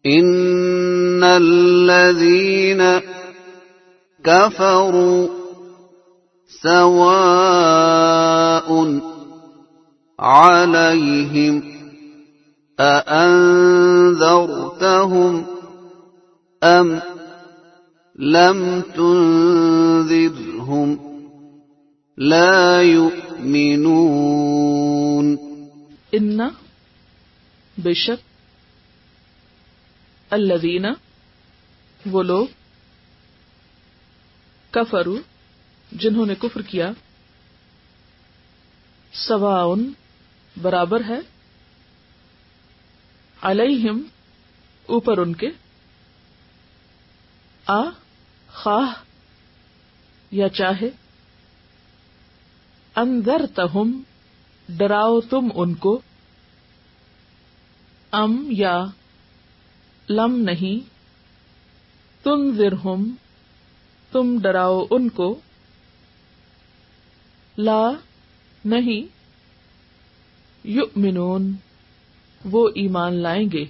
ان الذین کفروا سواء علیہم اانذرتہم ام لم تنذرہم لا یؤمنون. ان بے شک الذین وہ لوگ کفروا جنہوں نے کفر کیا سواء برابر ہے علیہم اوپر ان کے خواہ یا چاہے انذرتہم ڈراؤ تم ان کو ام یا لم نہیں تنذرہم تم ڈراؤ ان کو لا نہیں یؤمنون وہ ایمان لائیں گے.